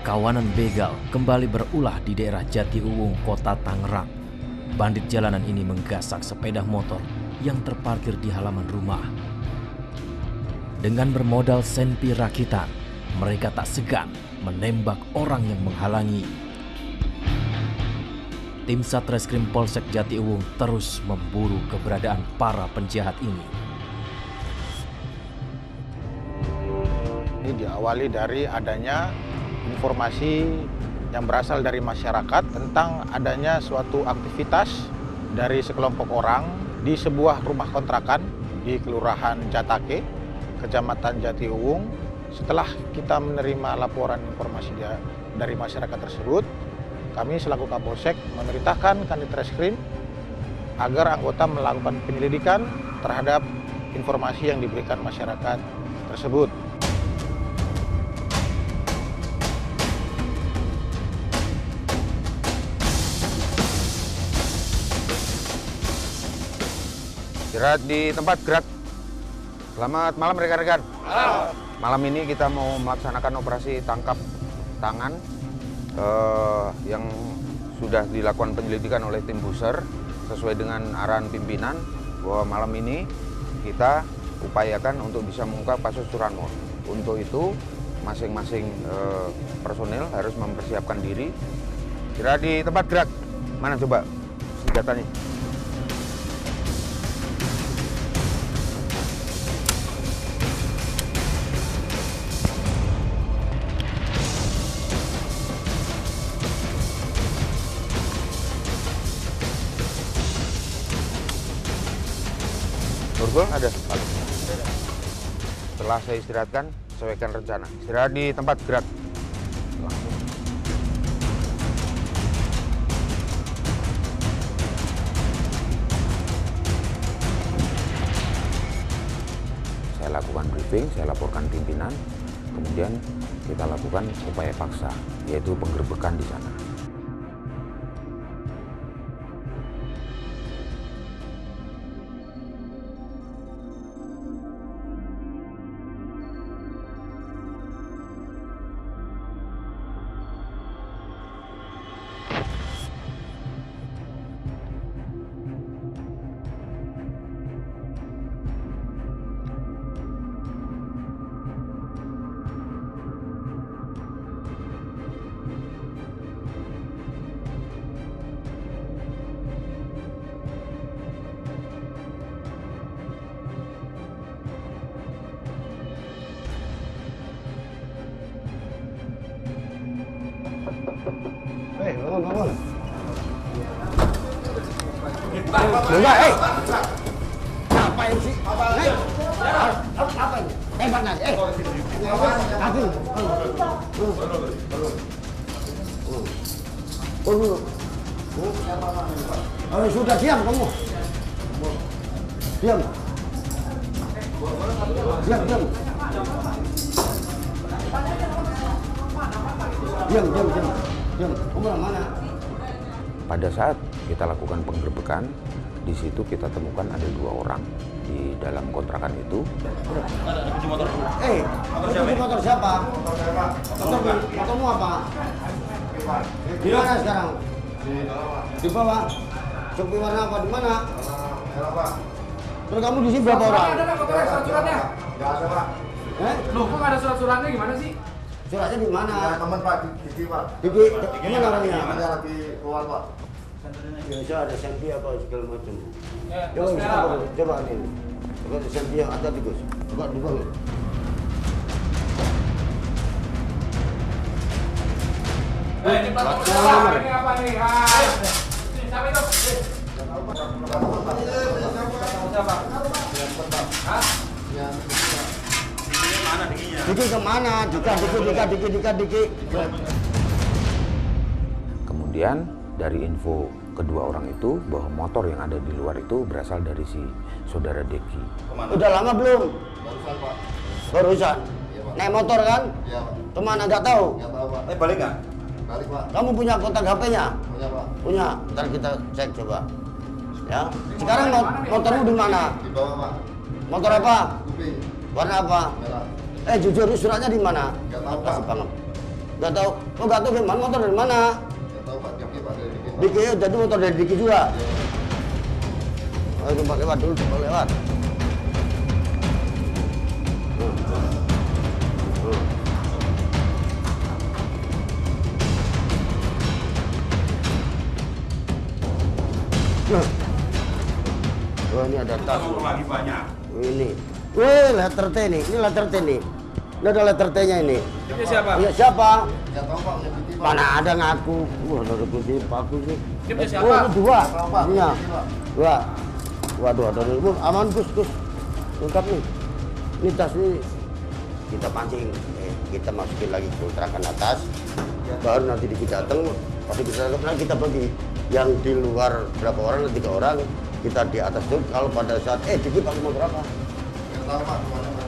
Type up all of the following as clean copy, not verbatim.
Kawanan begal kembali berulah di daerah Jatiuwung, Kota Tangerang. Bandit jalanan ini menggasak sepeda motor yang terparkir di halaman rumah. Dengan bermodal senpi rakitan, mereka tak segan menembak orang yang menghalangi. Tim Satreskrim Polsek Jatiuwung terus memburu keberadaan para penjahat ini. Ini diawali dari adanya informasi yang berasal dari masyarakat tentang adanya suatu aktivitas dari sekelompok orang di sebuah rumah kontrakan di Kelurahan Jatake, Kecamatan Jatiuwung. Setelah kita menerima laporan informasi dari masyarakat tersebut, kami selaku Kapolsek memerintahkan Kanit Reskrim agar anggota melakukan penyelidikan terhadap informasi yang diberikan masyarakat tersebut. Istirahat di tempat, gerak. Selamat malam rekan-rekan. Malam ini kita mau melaksanakan operasi tangkap tangan yang sudah dilakukan penyelidikan oleh tim Buser sesuai dengan arahan pimpinan bahwa malam ini kita upayakan untuk bisa mengungkap kasus curanmor. Untuk itu masing-masing personil harus mempersiapkan diri. Istirahat di tempat, gerak. Mana coba senjatanya? Borgol ada? Setelah saya istirahatkan, sesuaikan rencana. Istirahat di tempat, gerak. Langsung. Saya lakukan briefing, saya laporkan pimpinan, kemudian kita lakukan upaya paksa, yaitu penggerbekan di sana. Bangun. Enggak, ngapain sih? Apa ini? Tembak nanti, Aku. Sudah diam kamu. Diam. Diam. Kamu mana? Pada saat kita lakukan penggerbekan, di situ kita temukan ada 2 orang di dalam kontrakan itu. Motor siapa? Motormu apa? Di mana sekarang? Di bawah. Sopi warna apa? Di mana? Terus kamu di sini berapa orang? Ada nggak motornya, surat-suratnya? Nggak ada, Pak. Loh, kok nggak ada surat-suratnya gimana sih? Suratnya di mana? Teman Pak, Diki Pak. Diki, gimana orangnya? Dia lagi keluar Pak. Biasa ada selfie apa segala macam. Coba. Coba nih. Coba selfie yang ada di Gus. Coba dibangun. Ini plat ini apa nih? Siapa itu? Siapa? Hah? Diki kemana? Diki. Kemudian dari info kedua orang itu bahwa motor yang ada di luar itu berasal dari si saudara Deki. Udah lama belum? Barusan Pak. Barusan. Iya, Pak. Naik motor kan? Iya Pak. Kemana nggak tahu? Nggak tahu Pak. Balik nggak? Balik Pak. Kamu punya kontak HP-nya? Punya Pak. Punya. Ntar kita cek coba. Ya. Sekarang motormu di mana? Di bawah Pak. Motor apa? Kuping. Warna apa? Merah. Jujur suratnya di mana? Nggak tahu, Kasih Pak. banget. Nggak tahu. Oh nggak tahu gimana motor dari mana? Nggak tahu Pak, Diki Pak, dari Diki Pak. Diki, jadi motor dari Diki juga. Ayo coba lewat dulu, coba lewat. Oh ini ada tas. Lagi banyak. Ini. Wih, letter T nih. Ini letter T nih. Ini ada letter T-nya ini. Ini siapa? Iya siapa? Nggak tahu Pak, punya Diki Pak. Mana ada ngaku. Wah, ada kunci paku sih. Ini punya siapa? Oh, ini dua. Nggak tahu Pak, Iya. Diki Pak. Dua. Waduh, ada ini. Aman, Gus. Lengkap nih. Ini tas ini kita pancing. Kita masukin lagi ke kontrakan atas. Baru nanti kita datang, pasti kita datang, kita bagi. Yang di luar berapa orang, 3 orang. Kita di atas tuh. Kalau pada saat, Diki pakai motor apa? Nggak tahu Pak, kemana motor.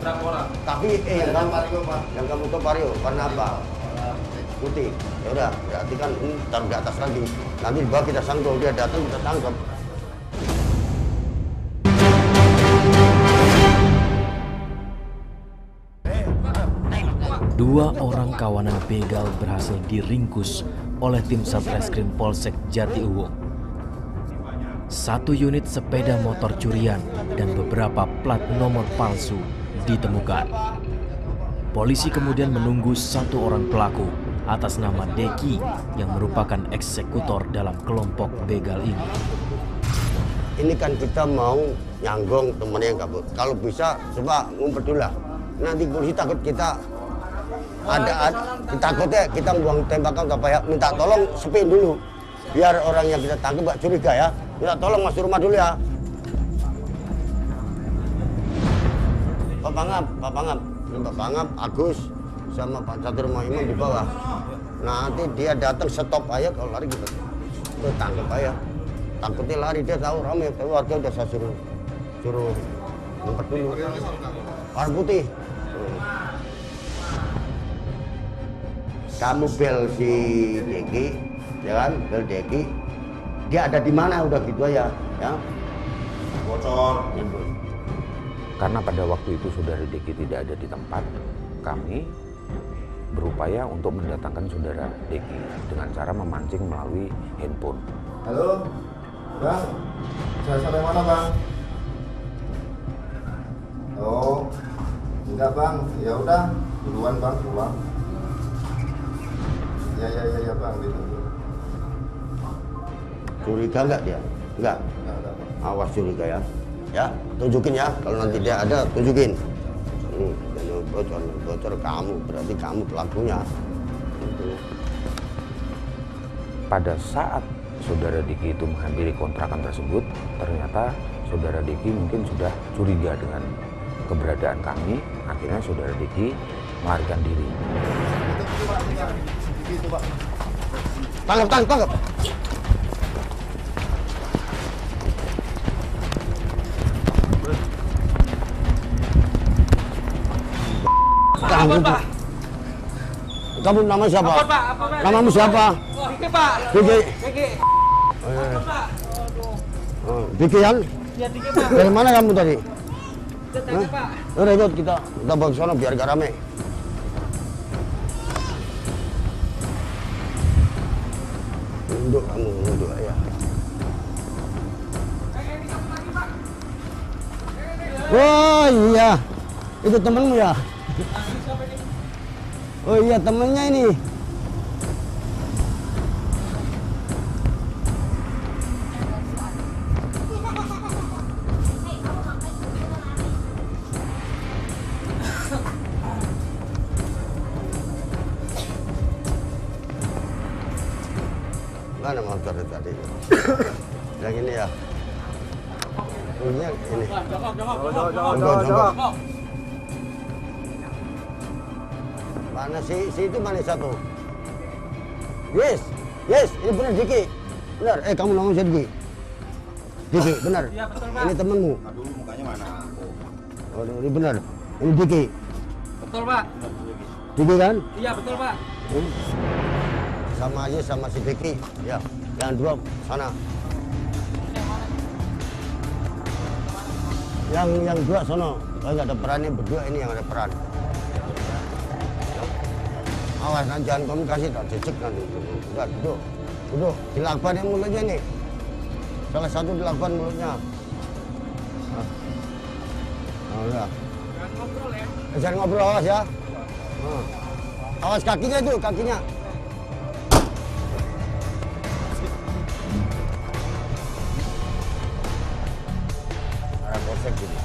Berapa orang? Tapi, yang Yang kamu, Vario Pak. yang kamu tuh Vario, warna apa? Warna putih. Putih. Ya udah, berarti kan ini taruh di atas lagi. Nanti di bawah kita sangkul, dia datang kita tangkap. Dua orang kawanan begal berhasil diringkus oleh tim Satreskrim Polsek Jatiuwung. 1 unit sepeda motor curian dan beberapa plat nomor palsu ditemukan. Polisi kemudian menunggu 1 orang pelaku atas nama Deki yang merupakan eksekutor dalam kelompok begal ini. Ini kan kita mau nyanggong temennya yang kabur. Kalau bisa, coba ngumpet dulu lah. Nanti polisi takut kita takutnya kita buang tembakan apa ya. Minta tolong sepiin dulu. Biar orang yang kita tangkap gak curiga ya. Minta tolong masuk rumah dulu ya. Pak Pangap, Agus, sama Pak Catur Imam di bawah. Nanti dia datang stop aja, kalau lari kita tangkap aja. Takutnya lari, dia tahu ramai, warga udah saya suruh ngumpet dulu. Warna putih. Kamu bel si Deki, ya kan? Bel Deki. Dia ada di mana udah gitu aja, ya. Bocor. Karena pada waktu itu saudara Deki tidak ada di tempat, kami berupaya untuk mendatangkan saudara Deki dengan cara memancing melalui handphone. Halo, Bang. Saya sampai mana Bang? Oh, enggak Bang. Ya udah, duluan Bang, pulang. Ya Bang, ditunggu. Curiga nggak dia? Nggak. Enggak. Awas curiga ya. Ya, tunjukin ya. Kalau nanti dia ada, tunjukin. Dan bocor kamu, berarti kamu pelakunya. Gitu. Pada saat saudara Diki itu menghampiri kontrakan tersebut, ternyata saudara Diki mungkin sudah curiga dengan keberadaan kami. Akhirnya saudara Diki melarikan diri. Itu Pak, itu Pak. Tangkap. Apa, Pak? Kamu nama siapa? Apa, Pak? Apa, Pak? Namamu siapa? Oh, Diki, Pak. Diki. Diki. Apa, Pak? Diki kan? Ya, Diki, Pak. Dari mana kamu tadi? Tetangga, Pak. Udah ikut kita bawa ke sana biar gak rame. Nunduk kamu, nunduk ya. Oh iya, itu temenmu ya? Oh iya temennya ini. Mana motor tadi? Yang ini ya? Punya ini. Jongkok. Mana si itu mana satu? Yes, ini benar Diki. Benar, kamu ngomong si Diki. Diki, benar. Iya, betul, Pak. Ini temenmu. Aduh, mukanya mana? Oh, ini benar. Ini Diki. Betul, Pak. Diki kan? Iya, betul, Pak. Sama aja sama si Diki. Ya, yang dua sana. Yang dua sono. Kalau nggak ada perannya berdua ini yang ada peran. Awas nanti jangan komunikasi, tak cecek nanti. Udah, duduk. Duduk, dilakban yang mulutnya nih. Salah satu dilakban mulutnya. Udah. Jangan ngobrol ya. Jangan ngobrol, awas ya. Awas kakinya itu, kakinya. Ada polsek gini.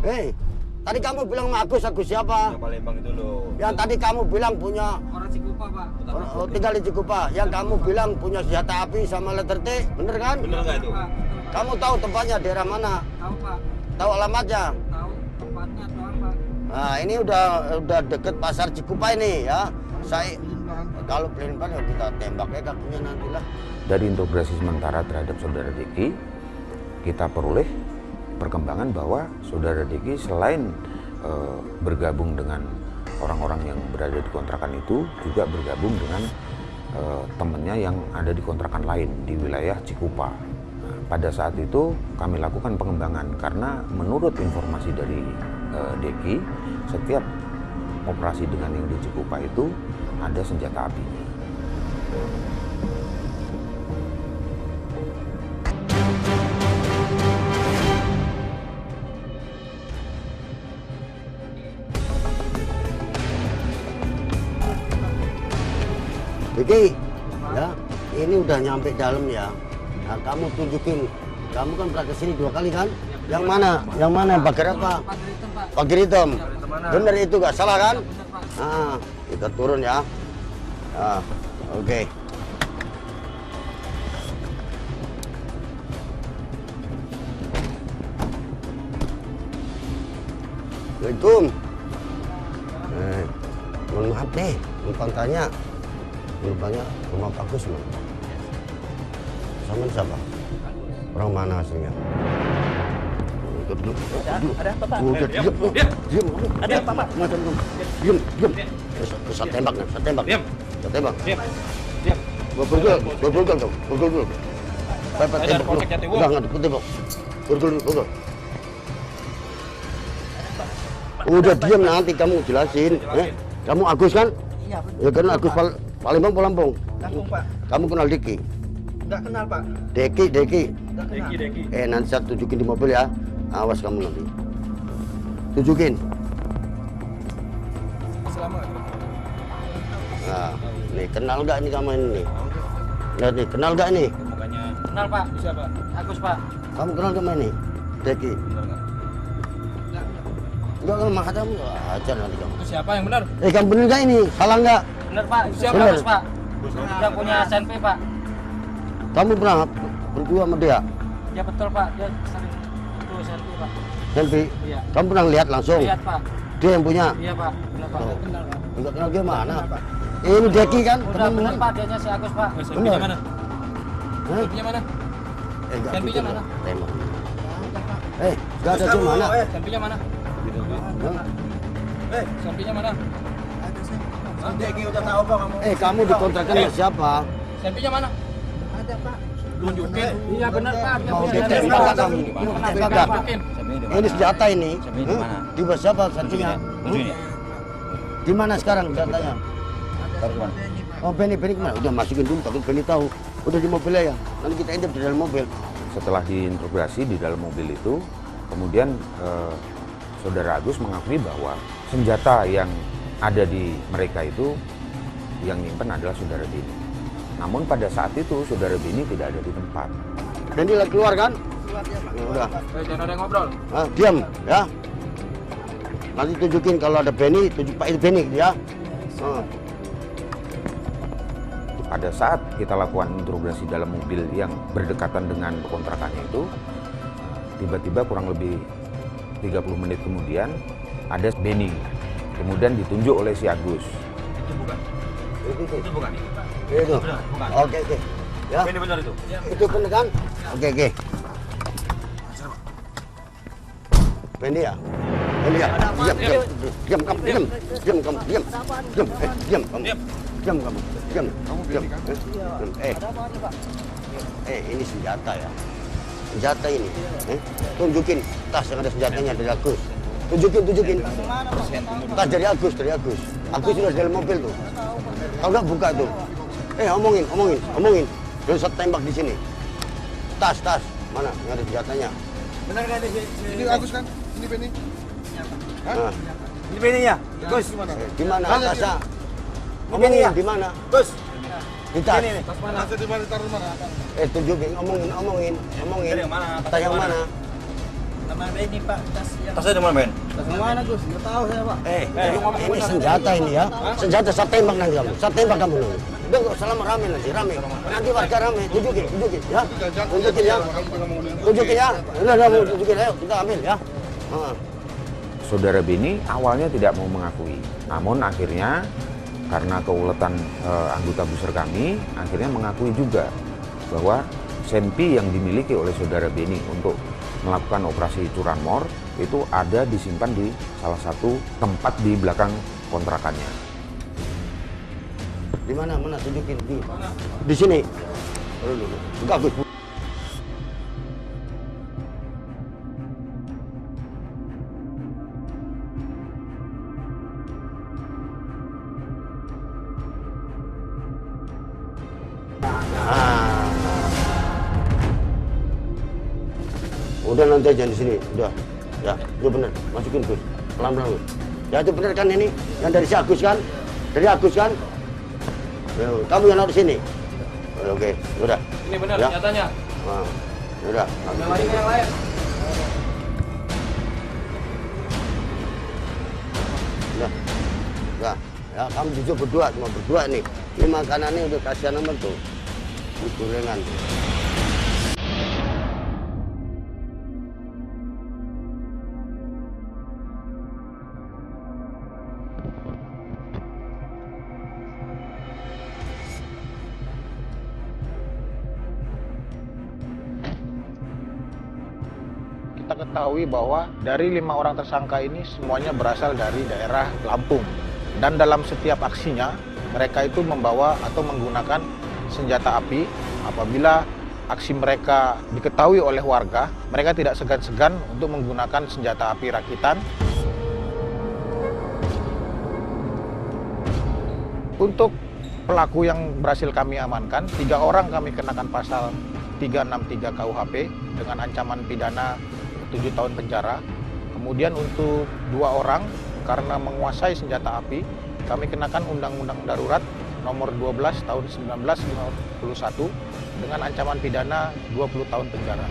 Hei, tadi kamu bilang sama Agus siapa? Yang Palembang itu loh. Yang tadi kamu bilang punya Orang Cikupa, Pak. tinggal di Cikupa. Yang kamu bilang punya senjata api sama letter T, bener kan? Bener nggak itu? Pak, Kamu tahu tempatnya daerah mana? tahu Pak. Tahu alamatnya? Tahu tempatnya doang Pak. Nah, ini udah deket pasar Cikupa ini ya. Saya kalau pelin-pelan ya kita tembak ya kakinya nantilah. Dari interogasi sementara terhadap saudara Deki, kita peroleh perkembangan bahwa saudara Deki selain bergabung dengan orang-orang yang berada di kontrakan itu, juga bergabung dengan temannya yang ada di kontrakan lain di wilayah Cikupa. Nah, pada saat itu kami lakukan pengembangan karena menurut informasi dari Deki, setiap operasi dengan yang di Cikupa itu ada senjata apinya. Deki, ya, ini udah nyampe dalam ya. Nah, kamu tunjukin, kamu kan pernah kesini 2 kali kan? Yang mana? Yang mana? Pagar apa? Pagar hitam, Pak. Pagar hitam. Bener itu gak salah kan? Bener, Pak. Nah, kita turun ya. Nah, oke. Assalamualaikum. Mohon maaf nih, numpang tanya. Numpangnya rumah bagus loh. Sama siapa? Orang mana aslinya? Ada apa, Pak? Udah diam. Ada apa, Pak? Macam kamu. Diam. Saya tembak nih, saya tembak. Saya tembak. Diam. Bergul kau. Saya tembak dulu. Udah nggak tembak. Bergul. Udah diam nanti kamu jelasin. Kamu Agus kan? Iya, betul. Ya kan Agus Palembang, Lampung. Lampung, Pak. Kamu kenal Deki? Enggak kenal, Pak. Deki. Enggak kenal. Nanti saya tunjukin di mobil ya. Awas kamu nanti. Tunjukin. Assalamualaikum. Nah, nih kenal nggak nih kamu ini? Lihat nih, kenal nggak nih? Kenal, Pak. Siapa? Agus, Pak. Kamu kenal sama ini? Deki. Enggak kenal maka kamu ajar nanti kamu. Itu siapa yang benar? Kamu bener nggak ini? Salah nggak? Benar, Pak. Itu siapa, Benar. Agus, Pak? Yang punya SNP, Pak. Kamu pernah berdua sama dia? Ya betul, Pak. Dia sering itu SNP, Pak. Selfie? Iya. Kamu pernah lihat langsung? Lihat, Pak. Dia yang punya? Iya, Pak. Benar, Pak. Oh. Kenal, Pak. Enggak kenal dia mana? Ini Deki kan? Udah Temen benar, kan? Pak. Dianya si Agus, Pak. Benar. mana? Hah? Selfie-nya mana? Enggak Selfie-nya gitu. mana? Tembak. Enggak ada di mana? Selfie-nya mana? Hah? Selfie-nya mana? Kamu dikontrakan sama siapa? Selfie-nya mana? Ada, Pak. Tunjukin. Iya benar, Pak. Mau Dia ditembak punya kamu. SNP. Mau Tembak, ditembak. tunjukin. Ini senjata ini. Hah? Di bawah siapa senjatanya? Di mana sekarang senjatanya? Oh, Benny kemana? Udah masukin dulu, takut Benny tahu. Udah di mobilnya ya. Nanti kita intip di dalam mobil. Setelah diinterogasi di dalam mobil itu, kemudian saudara Agus mengakui bahwa senjata yang ada di mereka itu yang nyimpen adalah saudara Bini. Namun pada saat itu saudara Bini tidak ada di tempat. Benny lagi keluar kan? Ya, udah. Jangan ada yang ngobrol. Diam ya. Nanti tunjukin kalau ada Benny, tunjuk Pak itu Benny ya. Pada saat kita lakukan interogasi dalam mobil yang berdekatan dengan kontrakannya itu, tiba-tiba kurang lebih 30 menit kemudian ada Benny. Kemudian ditunjuk oleh si Agus. Itu bukan. Itu. Oke. Ya. Ini benar itu. Itu benar kan? Oke. Benny ya. Diam kamu. Ini senjata ya. Senjata ini. Tunjukin tas yang ada senjatanya dari Agus. Tunjukin. Tas dari Agus. Agus sudah di dalam mobil tuh. Tahu nggak buka tuh? Omongin. Terus saya tembak di sini. Tas. Mana? Nggak ada senjatanya. Benar nggak ada Ini Agus kan? Ini Benny? Nah, Ini Benny ya? Gus. di mana tasnya? Ini ya? Di mana? Gus. Di tas. Ini nih. Tasnya di mana? Taruh mana? Tunjukin, omongin. Yang mana? Tas yang mana? Nama Benny Pak. Tas yang Tasnya di mana, Ben? tas yang mana Gus? Nggak tahu saya Pak. Ini senjata ini ya. Senjata saya tembak nanti kamu. Saya tembak kamu nanti. Udah kok selama rame. Nanti warga rame. Tunjukin ya. Tunjukin ya. Udah tunjukin ayo kita ambil ya. Saudara Benny awalnya tidak mau mengakui, namun akhirnya karena keuletan anggota Buser kami, akhirnya mengakui juga bahwa senpi yang dimiliki oleh saudara Benny untuk melakukan operasi curanmor itu ada disimpan di salah satu tempat di belakang kontrakannya. Di mana tunjukin di sini. Buka Gus. Udah nanti aja di sini, udah. Ya, itu benar. Masukin Gus, pelan-pelan Gus. Ya itu benar kan ini, yang dari si Agus kan? Dari Agus kan? Ya, kamu yang naruh sini. Oke, udah. Ini benar Ya. nyatanya. Nah, udah. Yang lain. Udah. Ya, kamu jujur cuma berdua nih. Ini makanannya udah kasihan amat tuh. Ini gorengan. Kita ketahui bahwa dari 5 orang tersangka ini semuanya berasal dari daerah Lampung. Dan dalam setiap aksinya, mereka itu membawa atau menggunakan senjata api. Apabila aksi mereka diketahui oleh warga, mereka tidak segan-segan untuk menggunakan senjata api rakitan. Untuk pelaku yang berhasil kami amankan, 3 orang kami kenakan pasal 363 KUHP dengan ancaman pidana 7 tahun penjara. Kemudian untuk 2 orang karena menguasai senjata api, kami kenakan Undang-Undang Darurat nomor 12 tahun 1951 dengan ancaman pidana 20 tahun penjara.